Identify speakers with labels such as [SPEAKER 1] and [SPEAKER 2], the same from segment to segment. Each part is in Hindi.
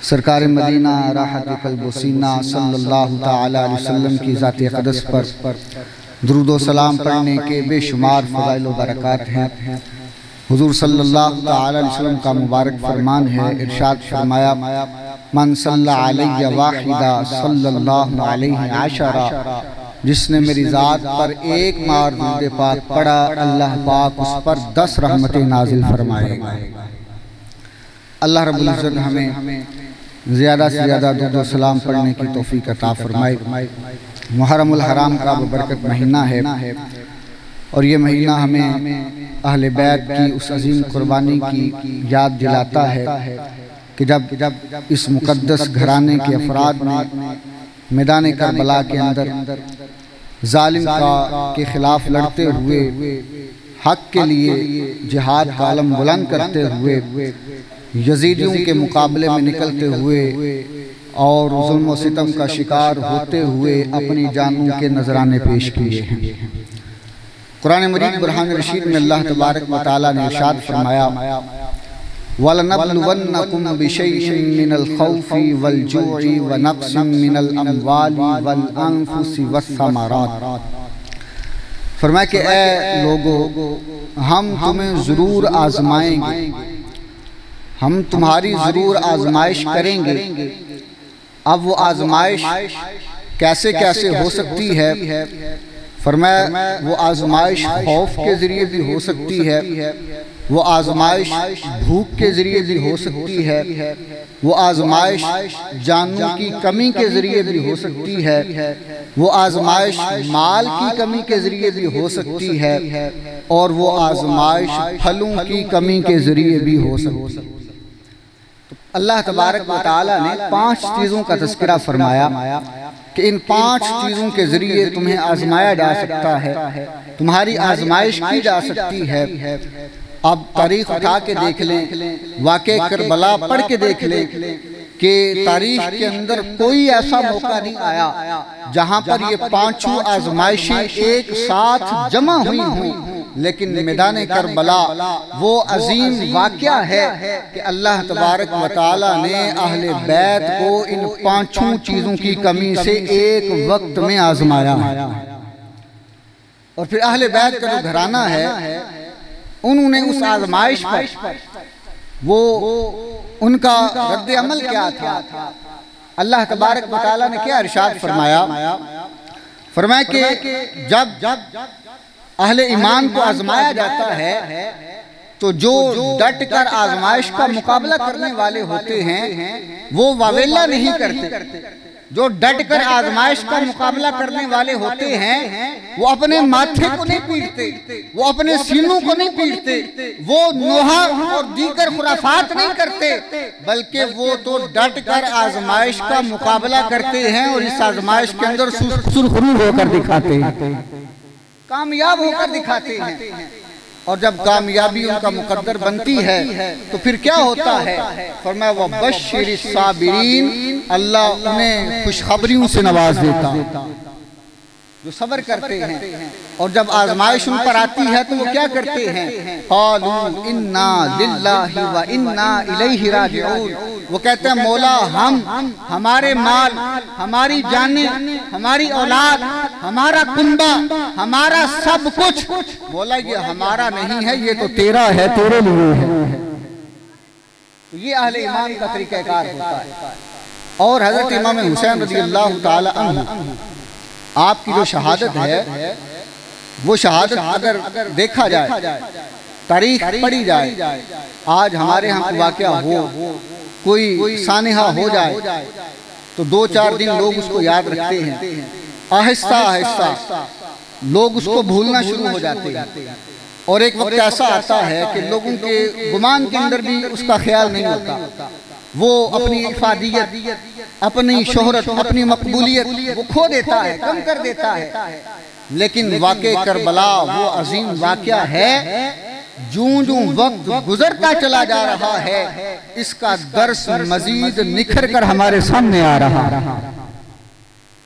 [SPEAKER 1] सरकार मदीना राहत क़ल्ब व सीना सल्लल्लाहु तआला अलैहि वसल्लम की ज़ात क़दस पर दुरूद व सलाम पढ़ने के बेशुमार फ़ज़ाइल व बरक़ात हैं। हुज़ूर सल्लल्लाहु तआला अलैहि वसल्लम का मुबारक फरमान है, इरशाद फरमाया, मन सल्ला अलैहि वाहिदा सल्लल्लाहु अलैहि अशरा, जिसने मेरी ज़ात पर एक बार दुरूद पाक पढ़ा, अल्लाह पाक उस पर 10 रहमतें नाजिल फरमाएगा। अल्लाह रब्बुल इज़्ज़त हमें ज़्यादा से ज़्यादा दुरूद व सलाम पढ़ने की तौफ़ीक़ अता फरमाए। मुहर्रमुल हराम का बरकत महीना है और ये महीना हमें अहले बैत की उस अजीम कुर्बानी की याद दिलाता है कि जब इस मुक़द्दस घराने के अफराद ने मैदान करबला के अंदर जालिम के ख़िलाफ़ लड़ते हुए हक़ के लिए जिहाद का आलम बुलंद करते हुए यजीदियों के मुकाबले में निकलते हुए और जुल्म व सितम का शिकार होते हुए अपनी जानों के नजराने पेश किए हैं। कुरान मजीद बुरहान रशीद में अल्लाह तबारक व तआला ने इरशाद फरमाया, वलनब्लुवन्नकुम बिशैइन मिनल खौफि वल जु'i व नक़्सिन मिनल अम्वालि वल अनफुसि वस्समरात। फरमाया कि ऐ लोगो, हम तुम्हें ज़रूर आजमाएंगे, हम तुम्हारी ज़रूर आजमाइश करेंगे। अब वो आजमाइश कैसे कैसे हो सकती है? फरमाया वो आजमाइश खौफ के ज़रिए भी हो सकती है, वो आजमाइश भूख के ज़रिए भी हो सकती है, वो आजमाइश जानों की कमी के ज़रिए भी हो सकती है, वो आजमाइश माल की कमी के ज़रिए भी हो सकती है और वो आजमाइश फलों की कमी के ज़रिए भी हो सकती है। अल्लाह तबारक व तआला ने 5 चीज़ों का तज़किरा फरमाया कि इन 5 चीज़ों के ज़रिए तुम्हें आजमाया जा सकता है, तुम्हारी आजमाइश की जा सकती है। अब तारीख उठा के देख लें, वाक़े करबला पढ़ के देख लें कि तारीख के अंदर कोई ऐसा मौका नहीं आया जहाँ पर ये 5 आजमाइशें एक साथ जमा हुई हों। लेकिन मैदान करबला वो अजीम वाक़या है कि अल्लाह तबारक व तआला ने अहले बैत को इन 5 चीज़ों की कमी से एक वक्त में आजमाया। और फिर अहले बैत का जो घराना है, उन्होंने उस आजमाइश पर वो उनका रद्द अमल क्या था? अल्लाह तबारक व तआला ने क्या इरशाद फरमाया? फरमाया कि जब अहले ईमान को आजमाया जाता है तो जो डट कर आजमाइश का मुकाबला करने वाले होते हैं वो वावेला नहीं करते। जो डट कर आजमाइश का मुकाबला करने वाले होते हैं वो अपने माथे को नहीं पीटते, वो अपने सीनों को नहीं पीटते, वो नोहा और दीगर खुराफात नहीं करते, बल्कि वो तो डट कर आजमाइश का मुकाबला करते हैं और इस आजमाइश के अंदर सुरखरू होकर दिखाते हैं, कामयाब होकर दिखाते हैं। और जब कामयाबी उनका मुकद्दर बनती है तो फिर क्या होता है? फरमाया वबश्शिरिस साबिरीन, अल्लाह उन्हें खुशखबरियों से नवाज देता जो सब्र करते हैं। और जब आजमाइश उन पर आती है तो वो क्या करते हैं? क़ालू इन्ना लिल्लाहि व इन्ना इलैहि राजिऊन, वो कहते हैं मौला हम, हमारे माल, हमारी जानें, हमारी औलाद, हमारा कुंबा, हमारा सब कुछ, मौला ये हमारा नहीं है, ये तो तेरा है, तेरे लिए है। तो ये अहले ईमान का तरीक़ाकार होता है। और हज़रत इमाम हुसैन रज़ियल्लाहु ताला अन्हु, आपकी जो शहादत है वो शहादत अगर देखा जाए, तारीख पढ़ी जाए, आज हमारे यहाँ वाक़या हो, कोई सानिहा हो जाए तो 2-4 दिन लोग उसको याद रखते हैं, आहिस्ता आहिस्ता लोग उसको भूलना शुरू हो जाते हैं। और एक वक्त ऐसा आता है कि लोगों के गुमान के अंदर भी उसका ख्याल नहीं होता, वो अपनी इफादियत, अपनी शोहरत, अपनी मकबूलियत वो खो देता है, कम कर देता है। लेकिन वाक़े करबला वो अजीम वाक़या है, जूं वक्त गुजरता चला जा रहा है इसका दर्स मजीद निखर कर हमारे सामने आ रहा,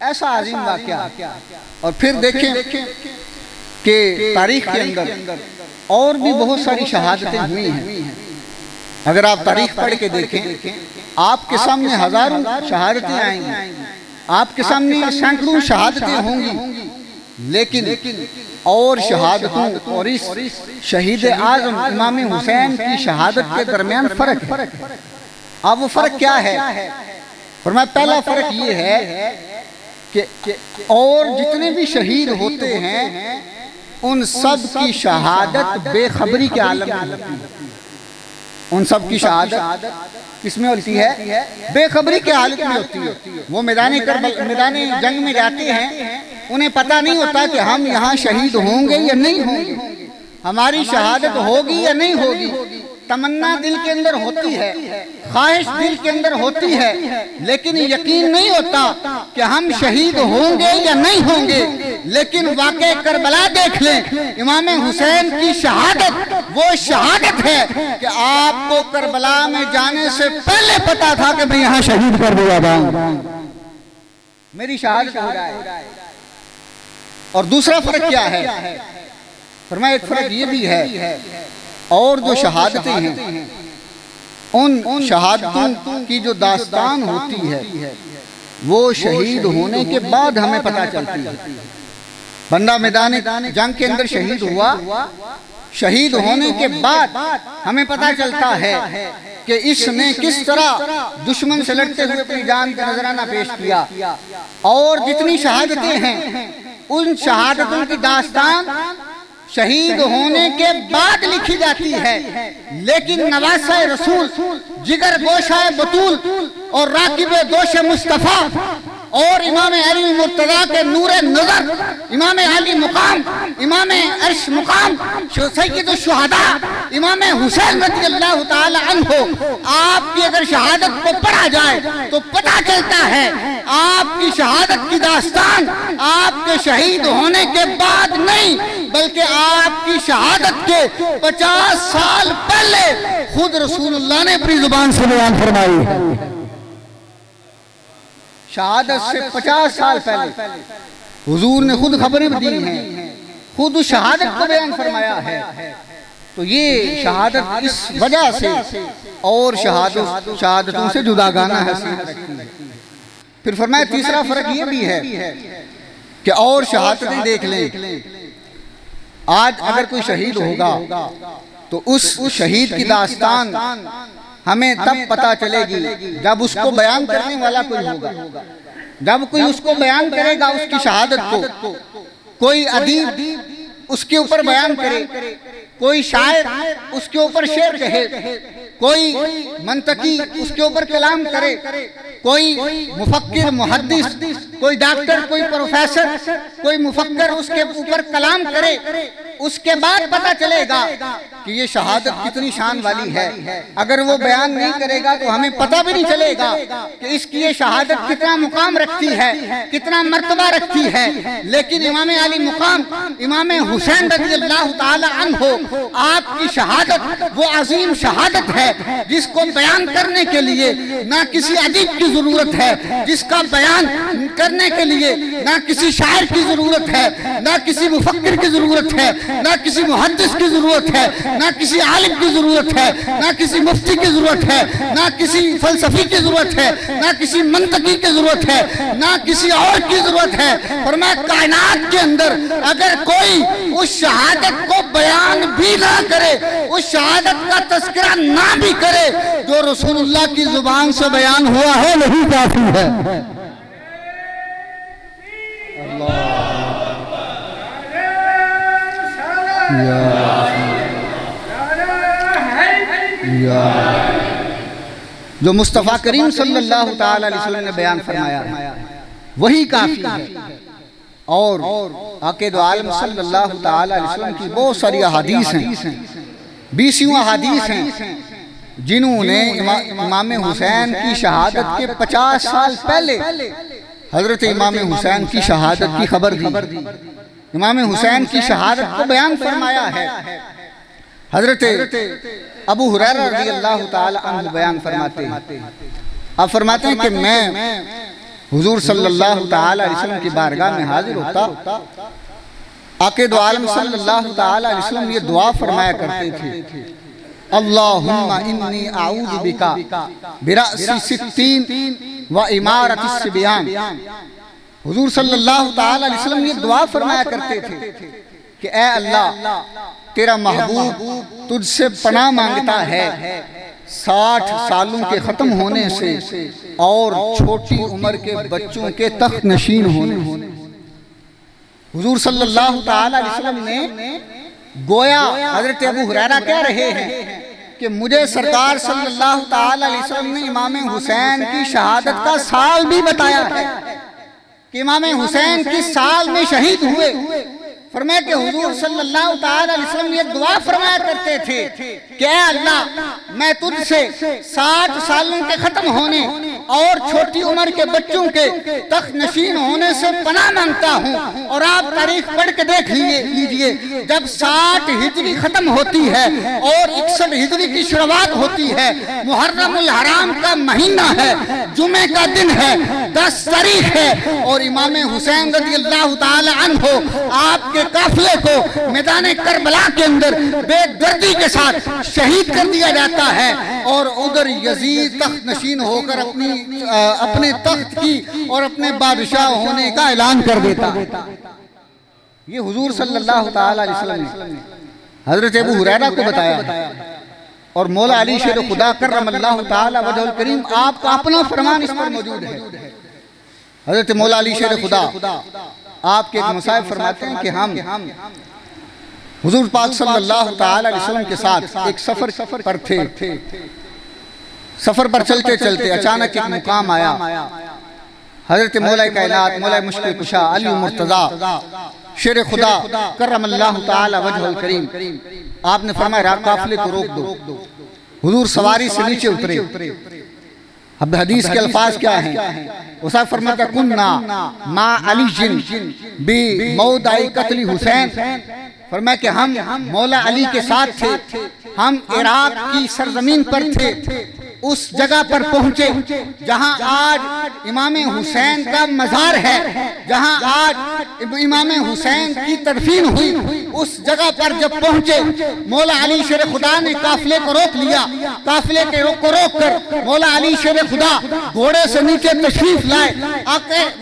[SPEAKER 1] ऐसा अजीम वाक़या। और फिर देखें कि तारीख के अंदर और भी बहुत सारी शहादतें हुई हैं। अगर आप तारीख पढ़ के देखें, आपके सामने हजारों शहादतें आएंगी, आपके सामने सैकड़ों शहादतें होंगी, लेकिन और शहादतों और इस शहीद आजम इमाम हुसैन की शहादत के दरमियान फर्क है। अब वो फर्क क्या है? फरमाया पहला फर्क ये है कि और जितने भी शहीद होते हैं उन सब की शहादत बेखबरी के आलम में होती है। उन सब की शहादत किसमें होती है? बेखबरी के हालत में होती है। वो मैदान जंग में जाते हैं, उन्हें पता नहीं होता कि हम यहाँ शहीद होंगे या नहीं होंगे, हमारी शहादत होगी या नहीं होगी। तमन्ना दिल के अंदर होती है, ख्वाहिश दिल के अंदर होती है, लेकिन यकीन नहीं होता कि हम शहीद होंगे या नहीं होंगे। लेकिन वाक़ई करबला देख लें, इमाम हुसैन की शहादत वो शहादत है कि आपको करबला में जाने से पहले पता था कि मैं यहाँ शहीद कर दिया जाऊंगा, मेरी शहादत हो जाए। और दूसरा फर्क क्या है? फरमाया एक फर्क ये भी है, और जो शहादतें हैं उन शहादतों की जो दास्तान होती है वो शहीद होने के बाद हमें पता चलती है। बंदा मैदान जंग के अंदर शहीद हुआ, शहीद होने के बाद हमें पता चलता है कि इसने किस तरह दुश्मन से लड़ते हुए अपनी जान का नजराना पेश किया। और जितनी शहादतें हैं उन शहादतों की दास्तान शहीद होने के बाद लिखी जाती है, लेकिन नवासा रसूल, जिगर गोशा बतूल और राकिब दोश मुस्तफ़ा और इमाम अली मुर्तज़ा के नूरे नजर, इमाम अली मुकाम, इमाम अर्श मुकाम, सैयद शुहदा इमाम हुसैन रज़ियल्लाहु ताला अन्हु, आपकी अगर शहादत को पढ़ा जाए तो पता चलता है आपकी शहादत की दास्तान आपके शहीद होने के बाद नहीं, बल्कि आपकी शहादत के 50 साल पहले खुद रसूलुल्लाह ने अपनी जुबान से बयान फरमाई है। शहादत से 50 साल पहले हुजूर ने खुद खबरें दी हैं, खुद शहादत को बयान फरमाया है। तो ये शहादत इस वजह से और शहादतों से जुदागाना है। फिर फरमाया तीसरा फर्क ये भी है कि और शहादतें देख लें, आज अगर कोई शहीद होगा तो उस शहीद की दास्तान हमें तब पता चलेगी जब उसको बयान करने वाला कोई होगा, जब कोई उसको बयान करेगा उसकी शहादत को, कोई अदीब उसके ऊपर बयान करे, कोई शायर उसके ऊपर शेर कहे, कोई मंतकी उसके ऊपर कलाम करे, कोई मुफक्किर मुहद्दिस, कोई डॉक्टर, कोई प्रोफेसर, कोई मुफक्किर उसके ऊपर कलाम करे, उसके बाद पता चलेगा कि ये शहादत कितनी शान वाली है। अगर वो बयान नहीं करेगा तो हमें पता भी नहीं चलेगा कि इसकी ये शहादत कितना मुकाम रखती है, कितना मर्तबा रखती है। लेकिन इमाम अली मुकाम, इमाम हुसैन रज़ियल्लाहु ताला अन्हु, आपकी शहादत वो अजीम शहादत है जिसको बयान करने के लिए ना किसी अदीब की जरूरत है, जिसका बयान करने के लिए ना किसी शायर की जरूरत है, ना किसी मुफक्किर की जरूरत है, ना किसी मुहद्दिस की जरूरत है, ना किसी आलिम की जरूरत है, ना किसी मुफ्ती की जरूरत है, ना किसी फलसफी की जरूरत है, ना किसी मंतकी की जरूरत है, ना किसी और की जरूरत है। और मैं कायनात के अंदर अगर कोई उस शहादत को बयान भी ना करे, उस शहादत का तस्करा ना भी करे जो रसूलुल्लाह की जुबान से बयान हुआ है, नहीं काफी है। जो मुस्तफ़ा करीम सल्लल्लाहु ताला अलैहि वसल्लम ने बयान फरमाया वही काफी है। और आके दो आलम सल्लल्लाहु ताला अलैहि वसल्लम की बहुत सारी अहादीस हैं, 20 अहादीस हैं जिन्होंने इमाम हुसैन की शहादत के 50 साल पहले हजरत इमाम हुसैन की शहादत की खबर दी, इमाम हुसैन की शहादत को बयान फरमाया है। हजरत अबू हुरैरा रज़ियल्लाहु ताला अन्हु बयान फरमाते हैं, अब फरमाते हैं कि मैं हुजूर सल्लल्लाहु ताला अलैहि वसल्लम की बारगाह में हाजिर होता, आके दो आलम सल्लल्लाहु ताला अलैहि वसल्लम ये दुआ फरमाया करते थे अल्लाहुम्मा इन्नी आऊज़ु बिका बिरासी सित्तीन व इमारति सिबियान। हुजूर सल्लल्लाहु ताला अलैहि वसल्लम ये दुआ फरमाया करते थे कि ऐ अल्लाह, तेरा महबूब तुझसे पनाह मांगता है 60 सालों के ख़त्म होने से और छोटी उम्र के बच्चों के तख्त नशीन होने। हुजूर सल्लल्लाहु ताला अलैहि वसल्लम ने गोया हजरत अबू हुरैरा कह रहे हैं कि मुझे सरकार सल्लल्लाहु ताला अलैहि वसल्लम ने इमाम हुसैन की शहादत का साल भी बताया है कि इमाम हुसैन किस साल में शहीद हुए। फरमाया कि हुजूर सल्लल्लाहु ताला अलैहि वसल्लम ये दुआ फरमाया करते थे कि ऐ अल्लाह, मैं तुझसे 60 सालों के खत्म होने और छोटी उम्र के बच्चों के तख्त नशीन होने से पनाह मांगता हूँ। और आप तारीख पढ़ के देख लीजिए, जब 60 हिजरी खत्म होती है और 61 हिजरी की शुरुआत होती है, मुहर्रमुल हराम का महीना है, जुमे का दिन है, 10 तारीख है, और इमाम हुसैन रज़ियल्लाहु ताला अन्हु आपके काफिले को मैदान करबला के अंदर बेदर्दी के साथ शहीद कर दिया जाता है। और उधर यजीद तख्त नशीन होकर अपने तख्त की और अपने बादशाह होने का ऐलान कर देता। ये हुजूर सल्लल्लाहु ताला अलैहि वसल्लम ने हजरत अबू हुरैरा को बताया। और मौला अली शेर खुदा कर्रमल्लाहु ताला वजहुल करीम आपका अपना फरमान इस पर मौजूद है। हजरत मौला अली शेर खुदा आपके एक मुसाहिब फरमाते हैं कि हम हुजूर पाक सल्लल्लाहु ताला अलैहि वसल्लम के साथ एक सफर पर थे। सफर पर चलते चलते अचानक एक मुकाम आया। हजरत मौला कायनात, मौला मुश्किल कुशा अली मुर्तजा शेर खुदा कर्रमल्लाहु ताला वजहुल करीम, आपने फरमाया काफिले को रोक दो। हुजूर सवारी से नीचे उतरे। अब हदीस के अल्फाज क्या हैं? उसा फरमाता कुन्ना मा अली जिन बी मौदाई कत्ल हुसैन। फरमाया कि हम मौला अली के साथ थे, हम इराक की सरजमीन पर थे, उस जगह पर पहुंचे जहां आज इमाम हुसैन का मज़ार है, जहां आज इमाम हुसैन की तदफीन हुई। उस जगह पर जब पहुंचे, मौला अली शेर खुदा ने काफिले को रोक लिया। काफिले के को रोक कर मौला अली शेर खुदा घोड़े से नीचे तशरीफ लाए।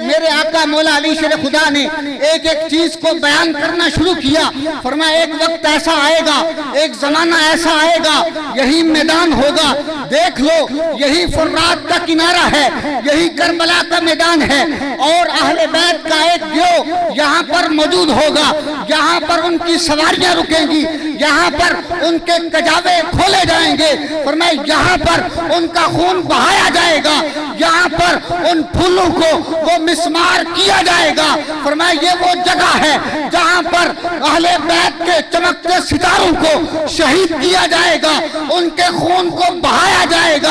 [SPEAKER 1] मेरे आका मौला अली शेर खुदा ने एक एक चीज को बयान करना शुरू किया। फरमाया एक वक्त ऐसा आएगा, एक जमाना ऐसा आएगा, यही मैदान होगा, देख लो यही फुर्रात का किनारा है, यही करबला का मैदान है, और अहले बैत का एक गिरोह यहाँ पर मौजूद होगा। यहाँ पर उनकी सवारियां रुकेंगी, यहाँ पर उनके कजावे खोले जाएंगे। फरमाया यहाँ पर उनका खून बहाया जाएगा, यहाँ पर उन फूलों को वो मिस्मार किया जाएगा। फरमाया ये वो जगह है जहाँ पर अहले बैत के चमकते सितारों को शहीद किया जाएगा, उनके खून को बहाया जाएगा।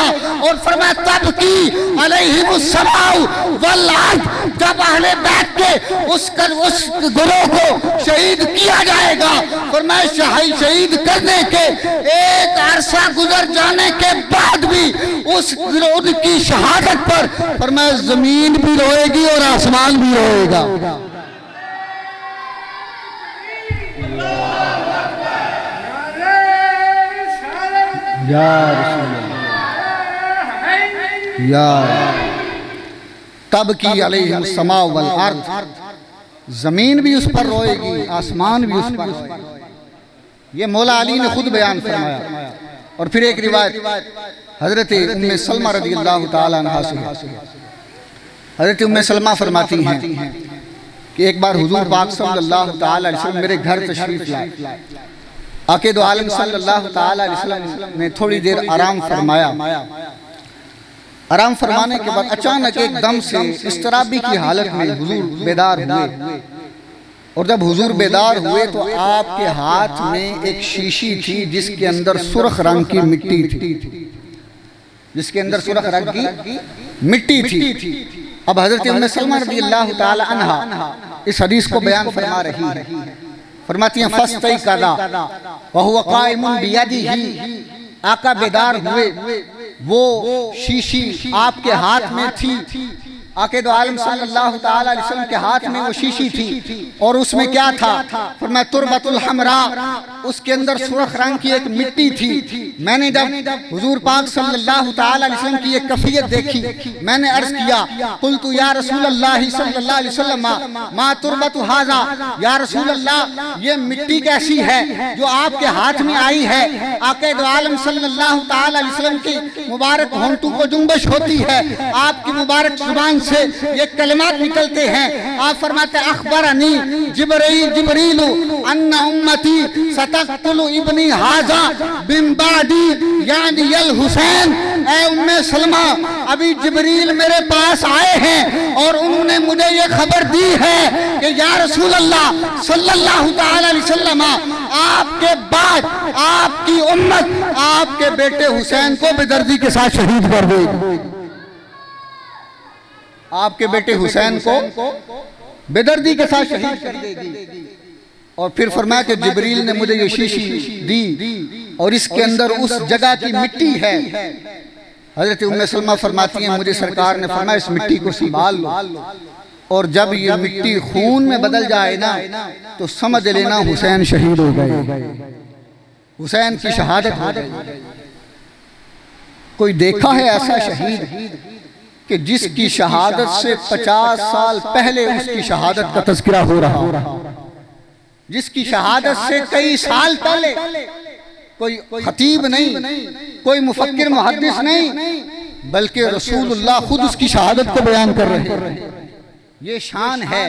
[SPEAKER 1] और फरमाया तब की अलैहिमुस्सलाउ वल अर्द, जब अहले बैत के उस गुरोह को शहीद किया जाएगा। फरमाया शहीद करने के एक अरसा गुजर जाने के बाद भी उस गिरोह की शहादत पर फरमाया जमीन भी रोएगी और आसमान भी रोएगा। तब की अलैहिमुस्समाउ वल अर्द, जमीन भी उस पर रोएगी, आसमान भी उस पर रोएगी। ये मौला अली ने खुद बयान फरमाया। और फिर एक रिवायत हजरत उम्मे सलमा रज़ियल्लाहु ताला अन्हा से, हजरत उम्मे सलमा फरमाती हैं कि एक बार हुजूर पाक सल्लल्लाहु ताला अलैहि वसल्लम मेरे घर तशरीफ लाए। आके दो आलम सल्लल्लाहु ताला अलैहि वसल्लम ने थोड़ी देर आराम फरमाया। आराम फरमाने के बाद अचानक एकदम से इस्तराबी की हालत में हुजूर बेदार हुए। और जब हुजूर बेदार हुए तो आपके हाथ में एक शीशी थी जिसके अंदर सुर्ख रंग की मिट्टी थी, जिसके अंदर सुर्ख रंग की मिट्टी थी। अब हजरत उम्मे सलमा रज़ियल्लाहु ताला अन्हा इस हदीस को बयान फरमा रही है। फरमाती हैं फस्तयक़ज़ा व हुवा क़ाइमुन बियदिही, आका बेदार हुए, वो शीशी आपके हाथ में थी आके दो आलम सल्लल्लाहु ताला अलैहि वसल्लम के हाथ में वो शीशी थी और उसमें क्या था? फरमाया तुरबतुल हमरा, उसके अंदर सुर्ख रंग की एक मिट्टी थी। मैंने जब हुजूर पाक सल्लल्लाहु ताला अलैहि वसल्लम की एक कैफियत देखी, मैंने अर्ज किया, कुल्तु या रसूल अल्लाह सल्लल्लाहु अलैहि वसल्लम मा तुरबतु हाजा, या रसूल अल्लाह ये मिट्टी कैसी है जो आपके हाथ में आई है? आके दो आलम सल्लल्लाहु ताला अलैहि वसल्लम की मुबारक होंठों को जुम्बश होती है, आपकी मुबारक जुबान से ये कलिमात निकलते हैं। आप फरमाते अखबरनी जिब्रीलु अन्ना उम्मती सतक़तुलु इब्नी हाजा बिन बादी यानी यल हुसैन। ऐ उम्मे सलमा, अभी जिब्रील मेरे पास आए हैं और उन्होंने मुझे ये खबर दी है कि या रसूल अल्लाह सल्लल्लाहु ताला अलैहि वसल्लम आपके बाद आपकी उम्मत आपके बेटे हुसैन को बेदर्दी के साथ शहीद कर देगी। आपके बेटे हुसैन को बेदर्दी के साथ शहीद कर देगी। और फिर फरमाया कि जिब्रील ने मुझे ये शीशी दी और इसके अंदर उस जगह की मिट्टी है। हजरत उम्मे सलमा फरमाती हैं, मुझे सरकार ने फरमाया इस मिट्टी को संभाल लो और जब ये मिट्टी खून में बदल जाए ना तो समझ लेना हुसैन शहीद हो गए, हुसैन की शहादत हो गई। कोई देखा है ऐसा शहीद कि जिसकी शहादत से 50 साल पहले उसकी शहादत का तज़किरा हो रहा, जिसकी शहादत से कई साल पहले कोई खतीब नहीं, कोई मुफक्किर मुहद्दिस नहीं, बल्कि रसूलुल्लाह खुद उसकी शहादत को बयान कर रहे हैं। ये शान है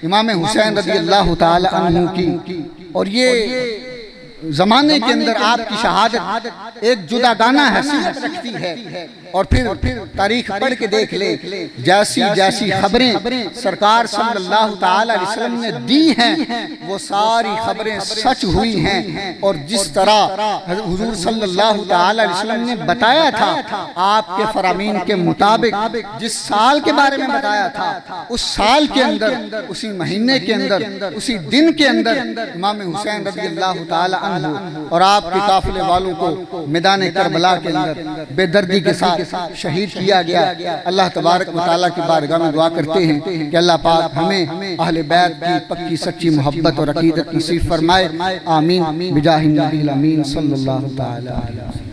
[SPEAKER 1] इमाम हुसैन रज़ियल्लाहु ताला अन्हु की। और ये जमाने के अंदर आपकी शहादत एक जुदा गाना हैसियत रखती है। और फिर तारीख पढ़ के देख ले, जैसी जैसी खबरें सरकार सल्लल्लाहु ताला अलैहि वसल्लम ने दी हैं वो सारी खबरें सच हुई हैं। और जिस तरह हुजूर सल्लल्लाहु ताला अलैहि वसल्लम ने बताया था आपके फरामीन के मुताबिक, जिस साल के बारे में बताया था उस साल के अंदर, उसी महीने के अंदर, उसी दिन के अंदर इमाम हुसैन रज़ियल्लाहु ताला अन्हु और आपके काफिले वालों को मैदान करबला के अंदर बेदर्दी के साथ शहीद किया गया। अल्लाह तबारक व तआला की बारगाह में दुआ करते हैं कि अल्लाह पाक हमें अहले बैत की पक्की सच्ची मोहब्बत और अकीदत नसीब फरमाए। आमीन बिजाहिन नबील अमीन सल्लल्लाहु तआला अलैहि वसल्लम।